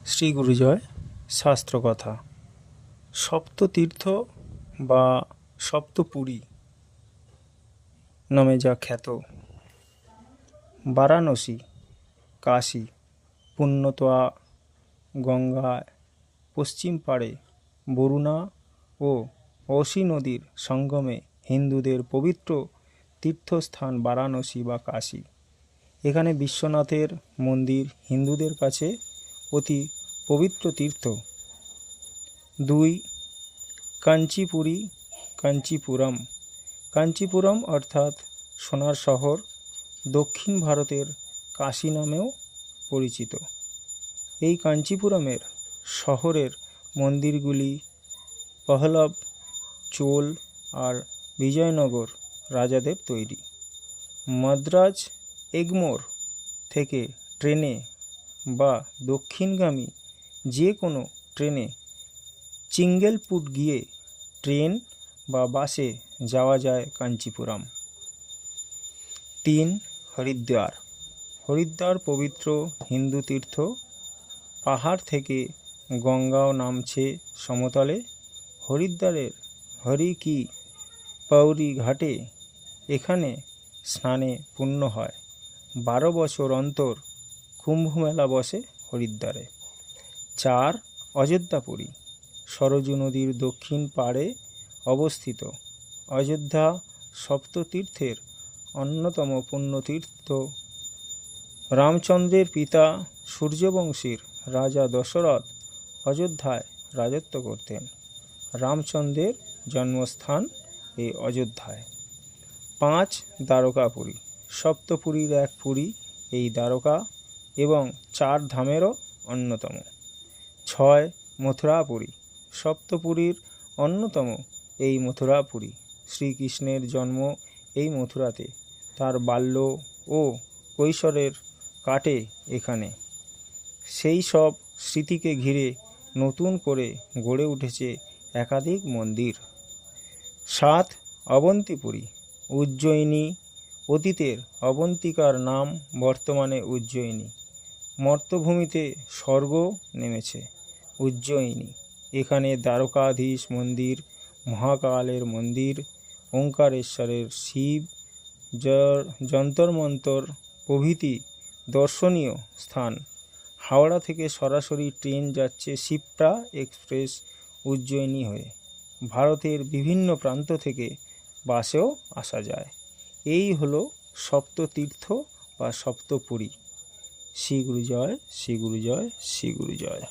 শ্রী গুরুজয় শাস্ত্র কথা। সপ্ততীর্থ বা সপ্তপুরী নামে যা খ্যাত বারাণসী, কাশী, পুণ্যতোয়া গঙ্গায় পশ্চিম পাড়ে বরুণা ও অসি নদীর সঙ্গমে হিন্দুদের পবিত্র তীর্থস্থান বারাণসী বা কাশী। এখানে বিশ্বনাথের মন্দির হিন্দুদের কাছে অতি পবিত্র তীর্থ। 2. কাঞ্চিপুরী, কাঞ্চিপুরম। কাঞ্চিপুরম অর্থাৎ সোনার শহর, দক্ষিণ ভারতের কাশী নামেও পরিচিত। এই কাঞ্চিপুরমের শহরের মন্দিরগুলি পহলব, চোল আর বিজয়নগর রাজাদের তৈরি। মাদ্রাজ এগমোর থেকে ট্রেনে বা দক্ষিণগামী যে কোনো ট্রেনে চিঙ্গেলপুট গিয়ে ট্রেন বা বাসে যাওয়া যায় কাঞ্চিপুরম। 3. হরিদ্বার। হরিদ্বার পবিত্র হিন্দু তীর্থ। পাহাড় থেকে গঙ্গাও নামছে সমতলে। হরিদ্বারের হরি কি পৌরি ঘাটে এখানে স্নানে পুণ্য হয়। 12 বছর অন্তর কুম্ভমেলা বসে হরিদ্বারে। 4. অযোধ্যাপুরী। সরজু নদীর দক্ষিণ পাড়ে অবস্থিত। অযোধ্যা সপ্ততীর্থের অন্যতম পুণ্যতীর্থ। রামচন্দ্রের পিতা সূর্যবংশীর রাজা দশরথ অযোধ্যায় রাজত্ব করতেন। রামচন্দ্রের জন্মস্থান এই অযোধ্যায়। 5. দ্বারকাপুরী। সপ্তপুরীর এক পুরী এই দ্বারকা এবং 4 ধামেরও অন্যতম। 6. মথুরাপুরী। সপ্তপুরীর অন্যতম এই মথুরাপুরী। শ্রীকৃষ্ণের জন্ম এই মথুরাতে। তার বাল্য ও কৈশোরের কাটে এখানে। সেই সব স্মৃতিকে ঘিরে নতুন করে গড়ে উঠেছে একাধিক মন্দির। 7. অবন্তিপুরী। উজ্জয়িনী। অতীতের অবন্তিকার নাম বর্তমানে উজ্জয়িনী। মর্তভূমিতে স্বর্গ নেমেছে উজ্জয়িনী। এখানে দ্বারকাধীশ মন্দির, মহাকালের মন্দির, ওঙ্কারেশ্বরের শিব, যন্তর মন্তর প্রভৃতি দর্শনীয় স্থান। হাওড়া থেকে সরাসরি ট্রেন যাচ্ছে শিপ্রা এক্সপ্রেস উজ্জয়িনী হয়ে। ভারতের বিভিন্ন প্রান্ত থেকে বাসেও আসা যায়। এই হলো সপ্ততীর্থ বা সপ্তপুরী। শ্রী গুরুজয়, শ্রী গুরুজয়, শ্রী গুরুজয়।